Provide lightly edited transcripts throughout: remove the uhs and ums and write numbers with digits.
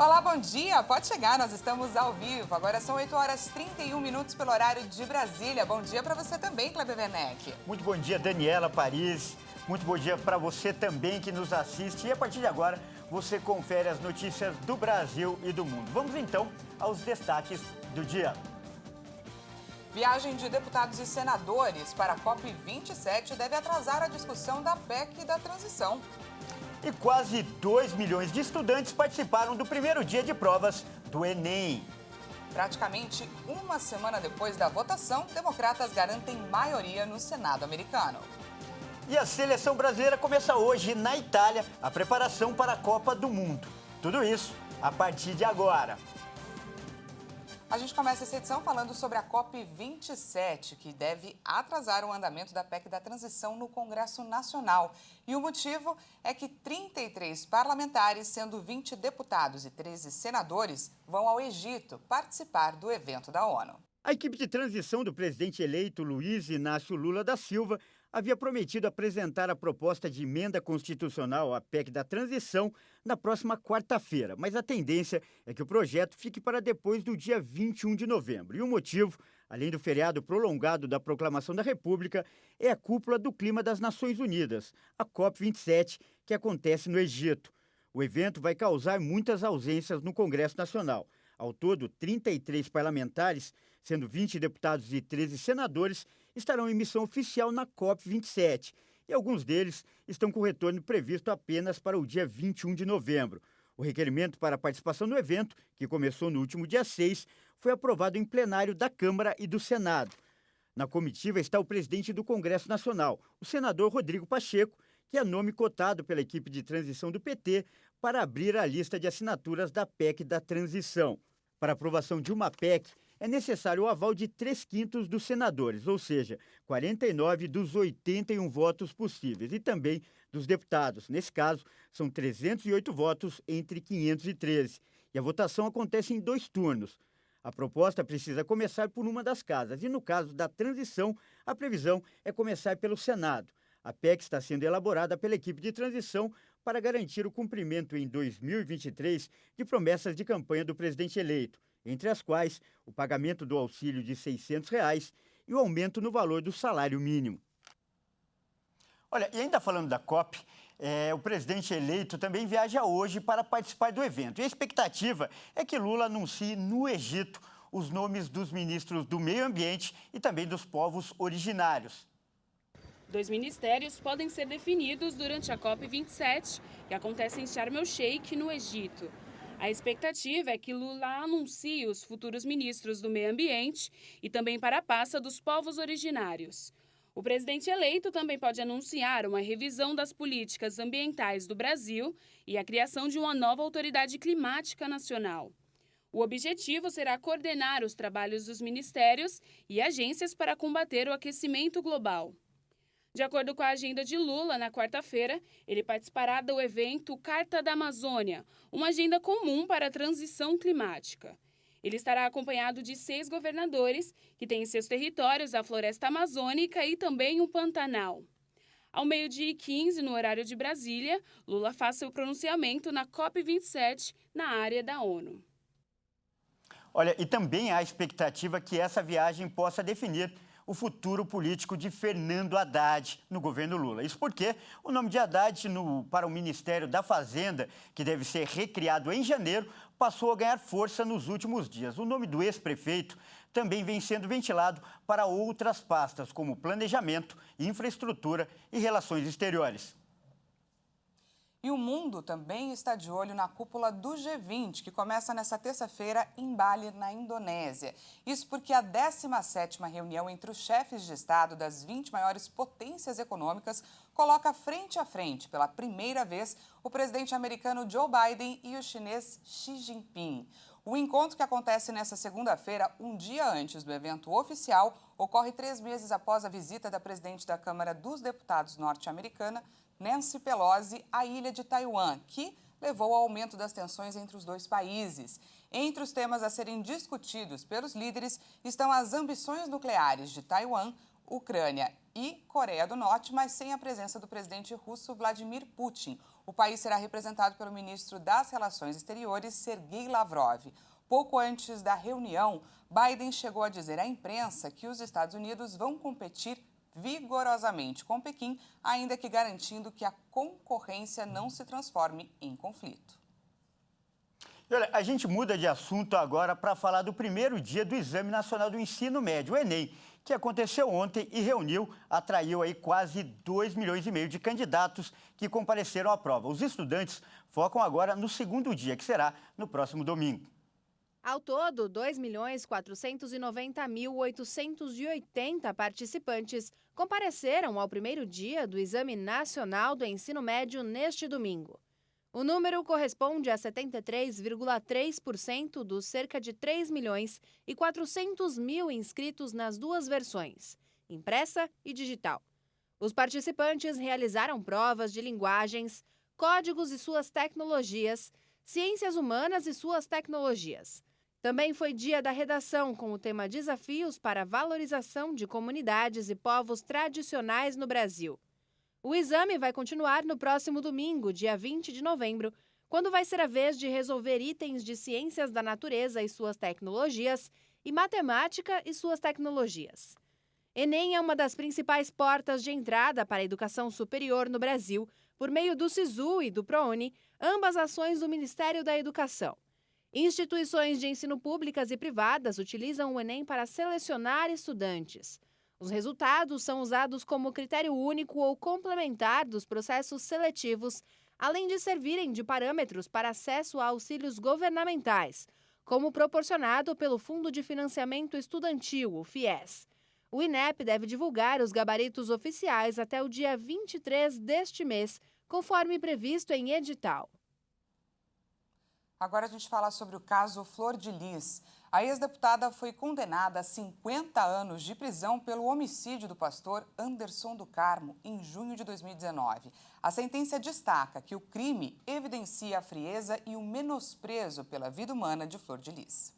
Olá, bom dia. Pode chegar, nós estamos ao vivo. Agora são 8h31 pelo horário de Brasília. Bom dia para você também, Kleber Werneck. Muito bom dia, Daniela Paris. Muito bom dia para você também que nos assiste. E a partir de agora, você confere as notícias do Brasil e do mundo. Vamos então aos destaques do dia. Viagem de deputados e senadores para a COP27 deve atrasar a discussão da PEC da transição. E quase 2 milhões de estudantes participaram do primeiro dia de provas do Enem. Praticamente uma semana depois da votação, democratas garantem maioria no Senado americano. E a seleção brasileira começa hoje na Itália a preparação para a Copa do Mundo. Tudo isso a partir de agora. A gente começa essa edição falando sobre a COP27, que deve atrasar o andamento da PEC da transição no Congresso Nacional. E o motivo é que 33 parlamentares, sendo 20 deputados e 13 senadores, vão ao Egito participar do evento da ONU. A equipe de transição do presidente eleito Luiz Inácio Lula da Silva havia prometido apresentar a proposta de emenda constitucional à PEC da transição na próxima quarta-feira, mas a tendência é que o projeto fique para depois do dia 21 de novembro. E o motivo, além do feriado prolongado da Proclamação da República, é a Cúpula do Clima das Nações Unidas, a COP27, que acontece no Egito. O evento vai causar muitas ausências no Congresso Nacional. Ao todo, 33 parlamentares, sendo 20 deputados e 13 senadores, estarão em missão oficial na COP27. E alguns deles estão com retorno previsto apenas para o dia 21 de novembro. O requerimento para a participação no evento, que começou no último dia 6, foi aprovado em plenário da Câmara e do Senado. Na comitiva está o presidente do Congresso Nacional, o senador Rodrigo Pacheco, que é nome cotado pela equipe de transição do PT para abrir a lista de assinaturas da PEC da transição. Para a aprovação de uma PEC, é necessário o aval de 3/5 dos senadores, ou seja, 49 dos 81 votos possíveis, e também dos deputados. Nesse caso, são 308 votos entre 513. E a votação acontece em 2 turnos. A proposta precisa começar por uma das casas, e no caso da transição, a previsão é começar pelo Senado. A PEC está sendo elaborada pela equipe de transição para garantir o cumprimento em 2023 de promessas de campanha do presidente eleito, entre as quais o pagamento do auxílio de R$ 600 e o aumento no valor do salário mínimo. Olha, e ainda falando da COP, o presidente eleito também viaja hoje para participar do evento. E a expectativa é que Lula anuncie no Egito os nomes dos ministros do Meio Ambiente e também dos povos originários. 2 ministérios podem ser definidos durante a COP27, que acontece em Sharm el-Sheikh, no Egito. A expectativa é que Lula anuncie os futuros ministros do Meio Ambiente e também para a pasta dos povos originários. O presidente eleito também pode anunciar uma revisão das políticas ambientais do Brasil e a criação de uma nova autoridade climática nacional. O objetivo será coordenar os trabalhos dos ministérios e agências para combater o aquecimento global. De acordo com a agenda de Lula, na quarta-feira, ele participará do evento Carta da Amazônia, uma agenda comum para a transição climática. Ele estará acompanhado de 6 governadores, que têm em seus territórios a floresta amazônica e também o Pantanal. Ao 12h15, no horário de Brasília, Lula faz seu pronunciamento na COP27, na área da ONU. Olha, e também há expectativa que essa viagem possa definir o futuro político de Fernando Haddad no governo Lula. Isso porque o nome de Haddad para o Ministério da Fazenda, que deve ser recriado em janeiro, passou a ganhar força nos últimos dias. O nome do ex-prefeito também vem sendo ventilado para outras pastas, como planejamento, infraestrutura e relações exteriores. E o mundo também está de olho na cúpula do G20, que começa nesta terça-feira em Bali, na Indonésia. Isso porque a 17ª reunião entre os chefes de Estado das 20 maiores potências econômicas coloca frente a frente, pela primeira vez, o presidente americano Joe Biden e o chinês Xi Jinping. O encontro, que acontece nesta segunda-feira, um dia antes do evento oficial, ocorre 3 meses após a visita da presidente da Câmara dos Deputados norte-americana, Nancy Pelosi, à ilha de Taiwan, que levou ao aumento das tensões entre os dois países. Entre os temas a serem discutidos pelos líderes estão as ambições nucleares de Taiwan, Ucrânia e Coreia do Norte, mas sem a presença do presidente russo Vladimir Putin. O país será representado pelo ministro das Relações Exteriores, Sergei Lavrov. Pouco antes da reunião, Biden chegou a dizer à imprensa que os Estados Unidos vão competir vigorosamente com Pequim, ainda que garantindo que a concorrência não se transforme em conflito. E olha, a gente muda de assunto agora para falar do primeiro dia do Exame Nacional do Ensino Médio, o Enem, que aconteceu ontem e atraiu aí quase 2,5 milhões de candidatos que compareceram à prova. Os estudantes focam agora no segundo dia, que será no próximo domingo. Ao todo, 2.490.880 participantes compareceram ao primeiro dia do Exame Nacional do Ensino Médio neste domingo. O número corresponde a 73,3% dos cerca de 3.400.000 inscritos nas duas versões, impressa e digital. Os participantes realizaram provas de linguagens, códigos e suas tecnologias, ciências humanas e suas tecnologias. Também foi dia da redação com o tema Desafios para a Valorização de Comunidades e Povos Tradicionais no Brasil. O exame vai continuar no próximo domingo, dia 20 de novembro, quando vai ser a vez de resolver itens de ciências da natureza e suas tecnologias e matemática e suas tecnologias. Enem é uma das principais portas de entrada para a educação superior no Brasil, por meio do SISU e do ProUni, ambas ações do Ministério da Educação. Instituições de ensino públicas e privadas utilizam o Enem para selecionar estudantes. Os resultados são usados como critério único ou complementar dos processos seletivos, além de servirem de parâmetros para acesso a auxílios governamentais, como proporcionado pelo Fundo de Financiamento Estudantil, o FIES. O INEP deve divulgar os gabaritos oficiais até o dia 23 deste mês, conforme previsto em edital. Agora a gente fala sobre o caso Flor de Lis. A ex-deputada foi condenada a 50 anos de prisão pelo homicídio do pastor Anderson do Carmo em junho de 2019. A sentença destaca que o crime evidencia a frieza e o menosprezo pela vida humana de Flor de Lis.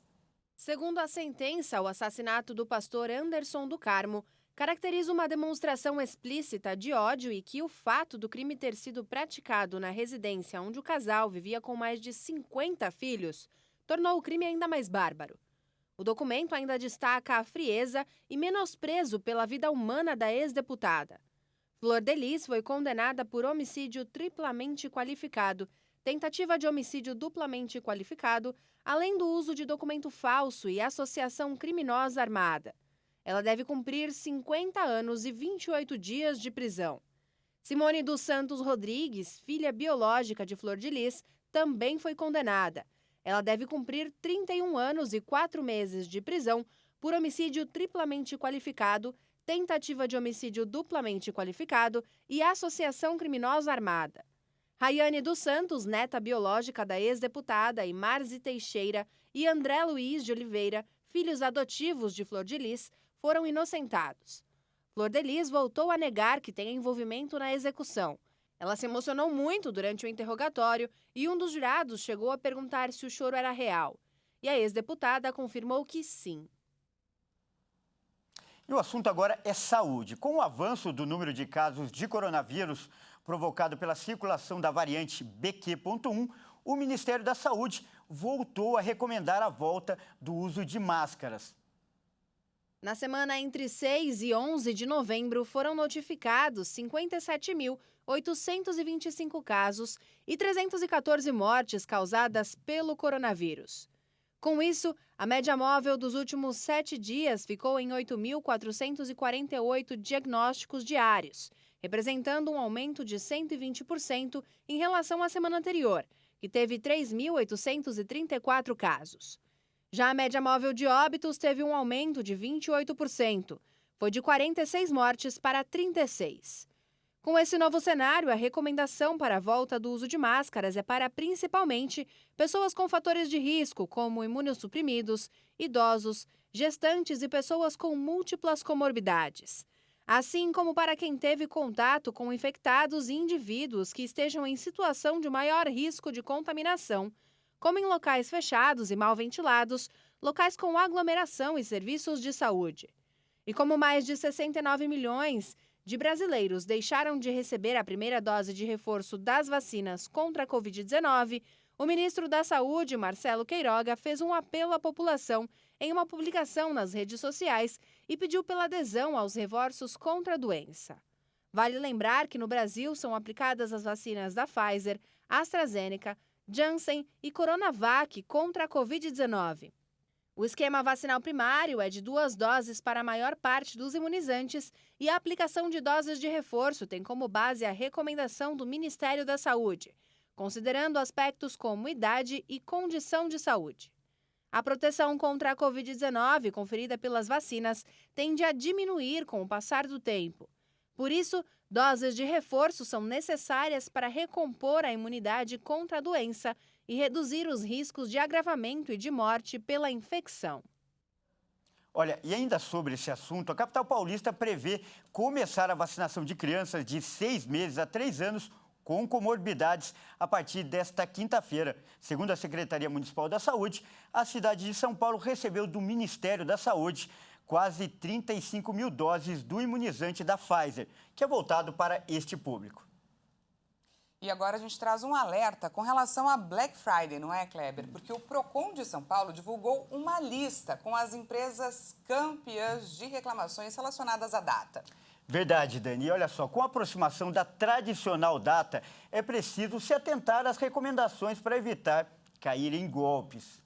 Segundo a sentença, o assassinato do pastor Anderson do Carmo caracteriza uma demonstração explícita de ódio e que o fato do crime ter sido praticado na residência onde o casal vivia com mais de 50 filhos tornou o crime ainda mais bárbaro. O documento ainda destaca a frieza e menosprezo pela vida humana da ex-deputada. Flor de Lis foi condenada por homicídio triplamente qualificado, tentativa de homicídio duplamente qualificado, além do uso de documento falso e associação criminosa armada. Ela deve cumprir 50 anos e 28 dias de prisão. Simone dos Santos Rodrigues, filha biológica de Flor de Lis, também foi condenada. Ela deve cumprir 31 anos e 4 meses de prisão por homicídio triplamente qualificado, tentativa de homicídio duplamente qualificado e associação criminosa armada. Rayane dos Santos, neta biológica da ex-deputada Marzi Teixeira, e André Luiz de Oliveira, filhos adotivos de Flor de Lis, foram inocentados. Flor de Lis voltou a negar que tenha envolvimento na execução. Ela se emocionou muito durante o interrogatório e um dos jurados chegou a perguntar se o choro era real. E a ex-deputada confirmou que sim. E o assunto agora é saúde. Com o avanço do número de casos de coronavírus provocado pela circulação da variante BQ.1, o Ministério da Saúde voltou a recomendar a volta do uso de máscaras. Na semana entre 6 e 11 de novembro, foram notificados 57.825 casos e 314 mortes causadas pelo coronavírus. Com isso, a média móvel dos últimos 7 dias ficou em 8.448 diagnósticos diários, representando um aumento de 120% em relação à semana anterior, que teve 3.834 casos. Já a média móvel de óbitos teve um aumento de 28%. Foi de 46 mortes para 36. Com esse novo cenário, a recomendação para a volta do uso de máscaras é para, principalmente, pessoas com fatores de risco, como imunossuprimidos, idosos, gestantes e pessoas com múltiplas comorbidades. Assim como para quem teve contato com infectados e indivíduos que estejam em situação de maior risco de contaminação, como em locais fechados e mal ventilados, locais com aglomeração e serviços de saúde. E como mais de 69 milhões de brasileiros deixaram de receber a primeira dose de reforço das vacinas contra a Covid-19, o ministro da Saúde, Marcelo Queiroga, fez um apelo à população em uma publicação nas redes sociais e pediu pela adesão aos reforços contra a doença. Vale lembrar que no Brasil são aplicadas as vacinas da Pfizer, AstraZeneca, Janssen e Coronavac contra a Covid-19. O esquema vacinal primário é de 2 doses para a maior parte dos imunizantes e a aplicação de doses de reforço tem como base a recomendação do Ministério da Saúde, considerando aspectos como idade e condição de saúde. A proteção contra a Covid-19 conferida pelas vacinas tende a diminuir com o passar do tempo. Por isso, doses de reforço são necessárias para recompor a imunidade contra a doença e reduzir os riscos de agravamento e de morte pela infecção. Olha, e ainda sobre esse assunto, a capital paulista prevê começar a vacinação de crianças de 6 meses a 3 anos com comorbidades a partir desta quinta-feira. Segundo a Secretaria Municipal da Saúde, a cidade de São Paulo recebeu do Ministério da Saúde quase 35 mil doses do imunizante da Pfizer, que é voltado para este público. E agora a gente traz um alerta com relação a Black Friday, não é, Kleber? Porque o Procon de São Paulo divulgou uma lista com as empresas campeãs de reclamações relacionadas à data. Verdade, Dani. E olha só, com a aproximação da tradicional data, é preciso se atentar às recomendações para evitar cair em golpes.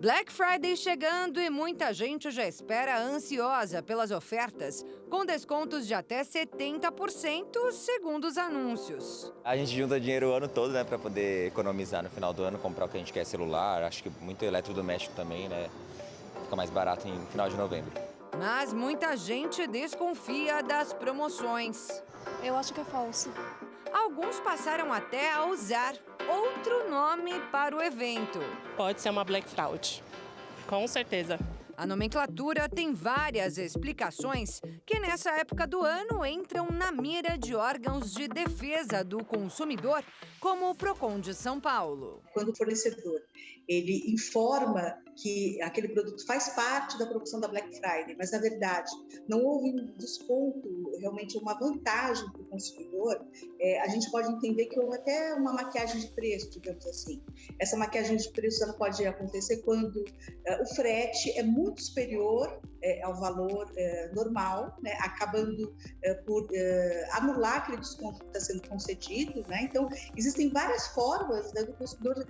Black Friday chegando e muita gente já espera ansiosa pelas ofertas, com descontos de até 70%, segundo os anúncios. A gente junta dinheiro o ano todo, né, para poder economizar no final do ano, comprar o que a gente quer, celular, acho que muito eletrodoméstico também, né, fica mais barato no final de novembro. Mas muita gente desconfia das promoções. Eu acho que é falso. Alguns passaram até a usar outro nome para o evento. Pode ser uma Black Fraud, com certeza. A nomenclatura tem várias explicações que nessa época do ano entram na mira de órgãos de defesa do consumidor, como o Procon de São Paulo. Quando o fornecedor ele informa que aquele produto faz parte da promoção da Black Friday, mas na verdade não houve um desconto, realmente uma vantagem para o consumidor, a gente pode entender que houve até uma maquiagem de preço, digamos assim. Essa maquiagem de preço ela pode acontecer quando o frete é muito superior ao valor normal, né, acabando por anular aquele desconto que está sendo concedido, né? Então, existem várias formas, né, do consumidor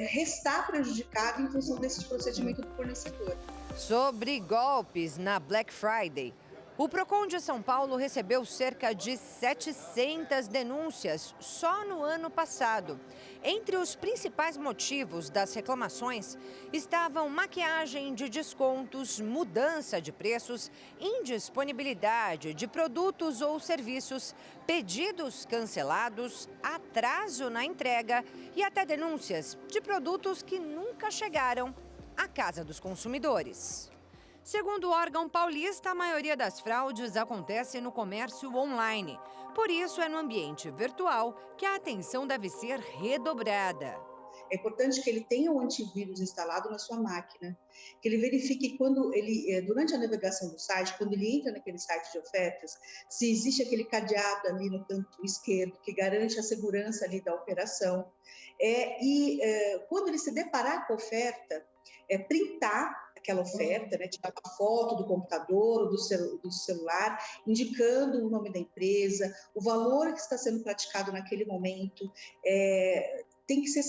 restar prejudicado em função desse procedimento do fornecedor. Sobre golpes na Black Friday, o Procon de São Paulo recebeu cerca de 700 denúncias só no ano passado. Entre os principais motivos das reclamações estavam maquiagem de descontos, mudança de preços, indisponibilidade de produtos ou serviços, pedidos cancelados, atraso na entrega e até denúncias de produtos que nunca chegaram à casa dos consumidores. Segundo o órgão paulista, a maioria das fraudes acontece no comércio online. Por isso, é no ambiente virtual que a atenção deve ser redobrada. É importante que ele tenha um antivírus instalado na sua máquina, que ele verifique quando ele, durante a navegação do site, quando ele entra naquele site de ofertas, se existe aquele cadeado ali no canto esquerdo que garante a segurança ali da operação. Quando ele se deparar com a oferta, printar aquela oferta, né, tirar uma foto do computador ou do celular, indicando o nome da empresa, o valor que está sendo praticado naquele momento. Tem que se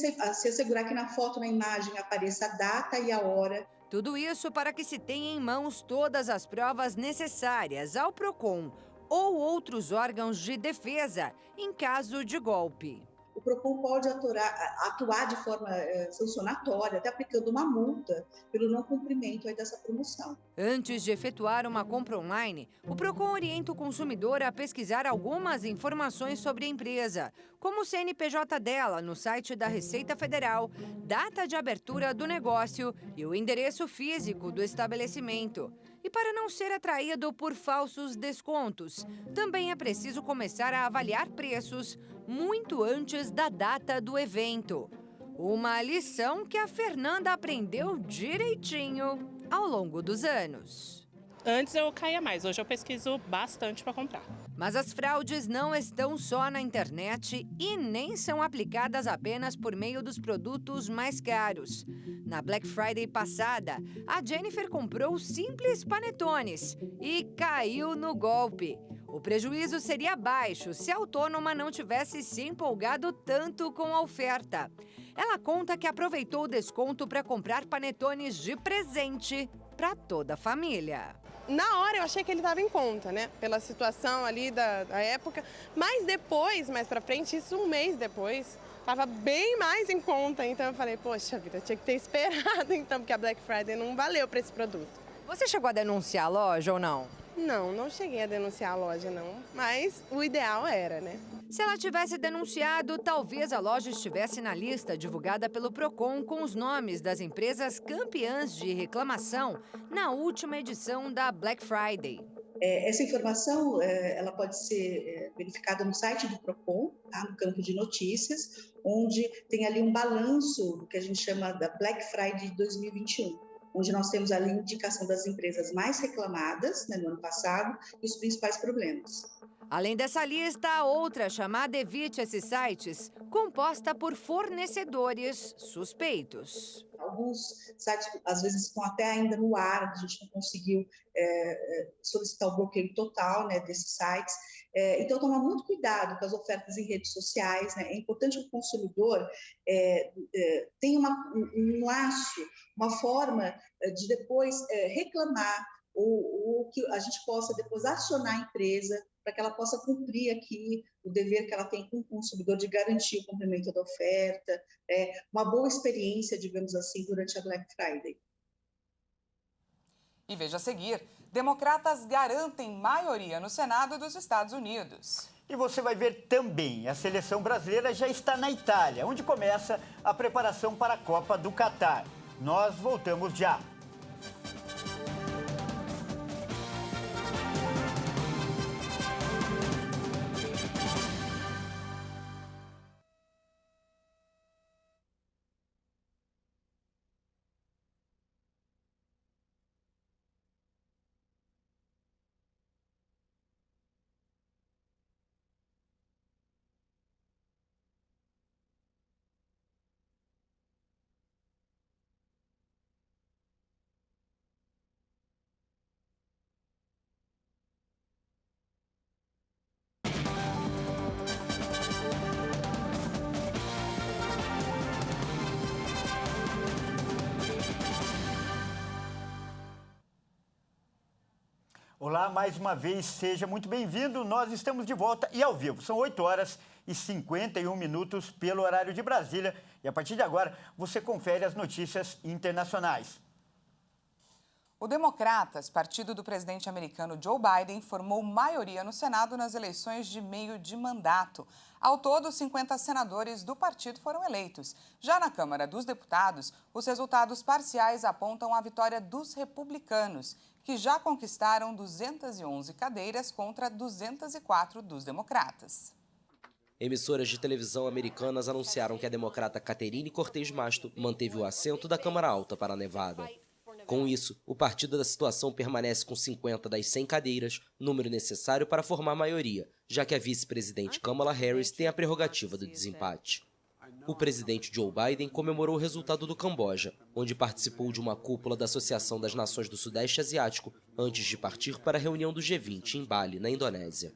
assegurar que na foto, na imagem, apareça a data e a hora. Tudo isso para que se tenha em mãos todas as provas necessárias ao Procon ou outros órgãos de defesa em caso de golpe. O Procon pode atuar de forma sancionatória, até aplicando uma multa pelo não cumprimento dessa promoção. Antes de efetuar uma compra online, o Procon orienta o consumidor a pesquisar algumas informações sobre a empresa, como o CNPJ dela no site da Receita Federal, data de abertura do negócio e o endereço físico do estabelecimento. E para não ser atraído por falsos descontos, também é preciso começar a avaliar preços muito antes da data do evento. Uma lição que a Fernanda aprendeu direitinho ao longo dos anos. Antes eu caía mais, hoje eu pesquiso bastante para comprar. Mas as fraudes não estão só na internet e nem são aplicadas apenas por meio dos produtos mais caros. Na Black Friday passada, a Jennifer comprou simples panetones e caiu no golpe. O prejuízo seria baixo se a autônoma não tivesse se empolgado tanto com a oferta. Ela conta que aproveitou o desconto para comprar panetones de presente para toda a família. Na hora eu achei que ele estava em conta, né? Pela situação ali da época. Mas depois, mais pra frente, isso um mês depois, estava bem mais em conta. Então eu falei, poxa vida, tinha que ter esperado então, porque a Black Friday não valeu para esse produto. Você chegou a denunciar a loja ou não? Não cheguei a denunciar a loja não, mas o ideal era, né? Se ela tivesse denunciado, talvez a loja estivesse na lista divulgada pelo Procon com os nomes das empresas campeãs de reclamação na última edição da Black Friday. Essa informação ela pode ser verificada no site do Procon, tá? No campo de notícias, onde tem ali um balanço do que a gente chama da Black Friday de 2021. Onde nós temos ali a indicação das empresas mais reclamadas, né, no ano passado, e os principais problemas. Além dessa lista, há outra chamada Evite Esses Sites, composta por fornecedores suspeitos. Alguns sites, às vezes, estão até ainda no ar, a gente não conseguiu solicitar o bloqueio total, né, desses sites. Então, tomar muito cuidado com as ofertas em redes sociais, né? É importante que o consumidor tenha um laço, uma forma de depois reclamar ou que a gente possa depois acionar a empresa para que ela possa cumprir aqui o dever que ela tem com o consumidor de garantir o cumprimento da oferta, uma boa experiência, digamos assim, durante a Black Friday. E veja a seguir, democratas garantem maioria no Senado dos Estados Unidos. E você vai ver também, a seleção brasileira já está na Itália, onde começa a preparação para a Copa do Catar. Nós voltamos já. Olá, mais uma vez, seja muito bem-vindo. Nós estamos de volta e ao vivo. São 8 horas e 51 minutos pelo horário de Brasília. E a partir de agora, você confere as notícias internacionais. O Democratas, partido do presidente americano Joe Biden, formou maioria no Senado nas eleições de meio de mandato. Ao todo, 50 senadores do partido foram eleitos. Já na Câmara dos Deputados, os resultados parciais apontam a vitória dos republicanos, que já conquistaram 211 cadeiras contra 204 dos democratas. Emissoras de televisão americanas anunciaram que a democrata Catherine Cortez Masto manteve o assento da Câmara Alta para Nevada. Com isso, o partido da situação permanece com 50 das 100 cadeiras, número necessário para formar maioria, já que a vice-presidente Kamala Harris tem a prerrogativa do desempate. O presidente Joe Biden comemorou o resultado do Camboja, onde participou de uma cúpula da Associação das Nações do Sudeste Asiático, antes de partir para a reunião do G20 em Bali, na Indonésia.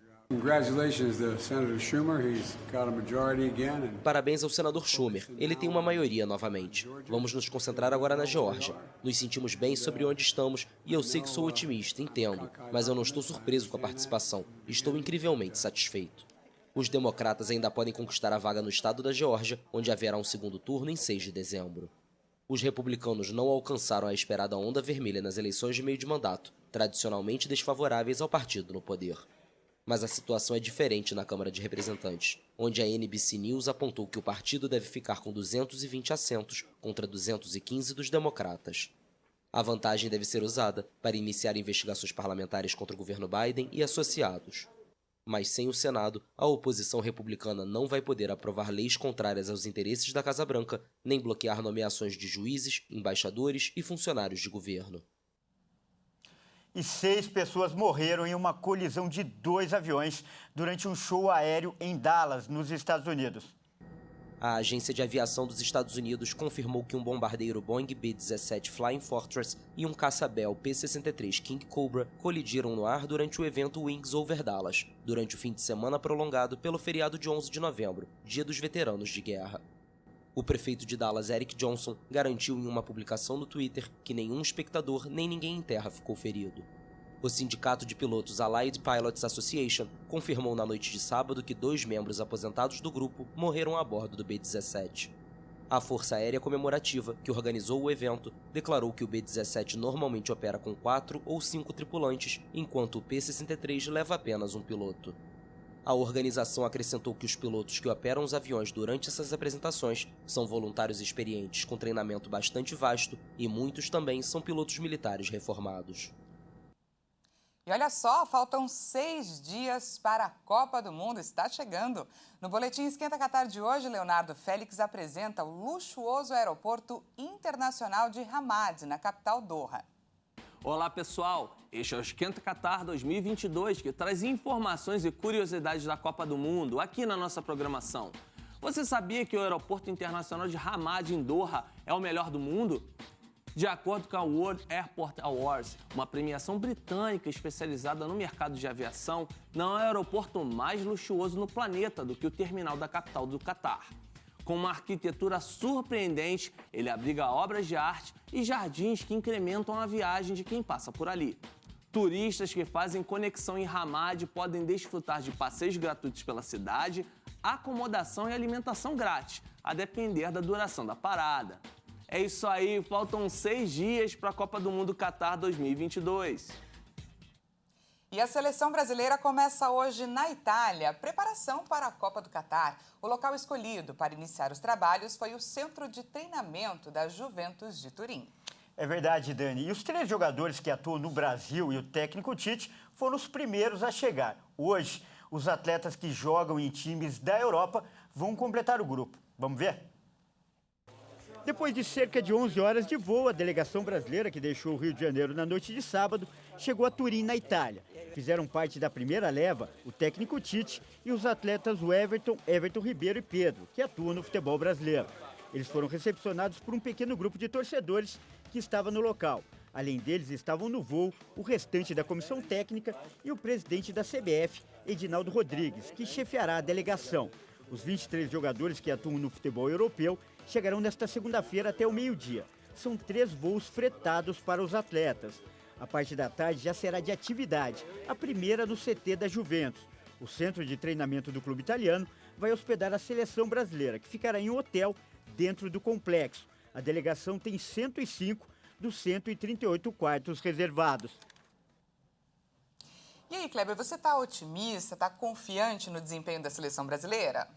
Parabéns ao senador Schumer, ele tem uma maioria novamente. Vamos nos concentrar agora na Geórgia. Nos sentimos bem sobre onde estamos e eu sei que sou otimista, entendo, mas eu não estou surpreso com a participação. Estou incrivelmente satisfeito. Os democratas ainda podem conquistar a vaga no estado da Geórgia, onde haverá um segundo turno em 6 de dezembro. Os republicanos não alcançaram a esperada onda vermelha nas eleições de meio de mandato, tradicionalmente desfavoráveis ao partido no poder. Mas a situação é diferente na Câmara de Representantes, onde a NBC News apontou que o partido deve ficar com 220 assentos contra 215 dos democratas. A vantagem deve ser usada para iniciar investigações parlamentares contra o governo Biden e associados. Mas sem o Senado, a oposição republicana não vai poder aprovar leis contrárias aos interesses da Casa Branca, nem bloquear nomeações de juízes, embaixadores e funcionários de governo. E 6 pessoas morreram em uma colisão de 2 aviões durante um show aéreo em Dallas, nos Estados Unidos. A Agência de Aviação dos Estados Unidos confirmou que um bombardeiro Boeing B-17 Flying Fortress e um caça-Bell P-63 King Cobra colidiram no ar durante o evento Wings Over Dallas, durante o fim de semana prolongado pelo feriado de 11 de novembro, Dia dos Veteranos de Guerra. O prefeito de Dallas, Eric Johnson, garantiu em uma publicação no Twitter que nenhum espectador nem ninguém em terra ficou ferido. O sindicato de pilotos Allied Pilots Association confirmou na noite de sábado que 2 membros aposentados do grupo morreram a bordo do B-17. A Força Aérea Comemorativa, que organizou o evento, declarou que o B-17 normalmente opera com 4 ou 5 tripulantes, enquanto o P-63 leva apenas um piloto. A organização acrescentou que os pilotos que operam os aviões durante essas apresentações são voluntários experientes com treinamento bastante vasto e muitos também são pilotos militares reformados. E olha só, faltam 6 dias para a Copa do Mundo, está chegando. No Boletim Esquenta Qatar de hoje, Leonardo Félix apresenta o luxuoso aeroporto internacional de Hamad, na capital Doha. Olá pessoal, este é o Esquenta Qatar 2022, que traz informações e curiosidades da Copa do Mundo aqui na nossa programação. Você sabia que o aeroporto internacional de Hamad, em Doha, é o melhor do mundo? De acordo com a World Airport Awards, uma premiação britânica especializada no mercado de aviação, não há aeroporto mais luxuoso no planeta do que o terminal da capital do Catar. Com uma arquitetura surpreendente, ele abriga obras de arte e jardins que incrementam a viagem de quem passa por ali. Turistas que fazem conexão em Hamad podem desfrutar de passeios gratuitos pela cidade, acomodação e alimentação grátis, a depender da duração da parada. É isso aí, faltam 6 dias para a Copa do Mundo Qatar 2022. E a seleção brasileira começa hoje na Itália, preparação para a Copa do Qatar. O local escolhido para iniciar os trabalhos foi o Centro de Treinamento da Juventus de Turim. É verdade, Dani. E os 3 jogadores que atuam no Brasil e o técnico Tite foram os primeiros a chegar. Hoje, os atletas que jogam em times da Europa vão completar o grupo. Vamos ver? Depois de cerca de 11 horas de voo, a delegação brasileira, que deixou o Rio de Janeiro na noite de sábado, chegou a Turim, na Itália. Fizeram parte da primeira leva o técnico Tite e os atletas Everton Ribeiro e Pedro, que atuam no futebol brasileiro. Eles foram recepcionados por um pequeno grupo de torcedores que estava no local. Além deles, estavam no voo o restante da comissão técnica e o presidente da CBF, Edinaldo Rodrigues, que chefiará a delegação. Os 23 jogadores que atuam no futebol europeu chegarão nesta segunda-feira até o meio-dia. São 3 voos fretados para os atletas. A parte da tarde já será de atividade, a primeira no CT da Juventus. O centro de treinamento do clube italiano vai hospedar a seleção brasileira, que ficará em um hotel dentro do complexo. A delegação tem 105 dos 138 quartos reservados. E aí, Kleber, você está otimista, está confiante no desempenho da seleção brasileira?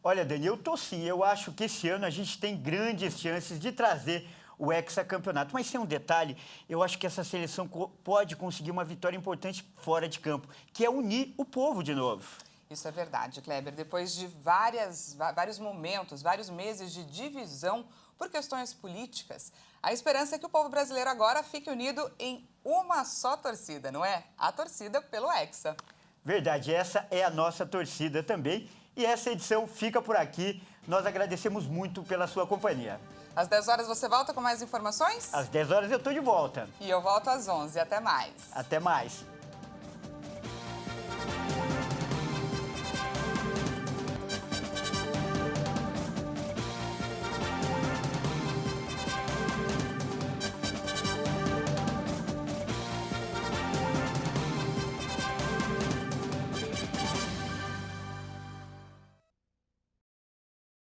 Olha, Dani, eu tô sim. Eu acho que esse ano a gente tem grandes chances de trazer o hexacampeonato. Mas tem um detalhe, eu acho que essa seleção pode conseguir uma vitória importante fora de campo, que é unir o povo de novo. Isso é verdade, Kleber. Depois de vários momentos, vários meses de divisão por questões políticas, a esperança é que o povo brasileiro agora fique unido em uma só torcida, não é? A torcida pelo Hexa. Verdade, essa é a nossa torcida também. E essa edição fica por aqui. Nós agradecemos muito pela sua companhia. Às 10 horas você volta com mais informações? Às 10 horas eu estou de volta. E eu volto às 11. Até mais. Até mais.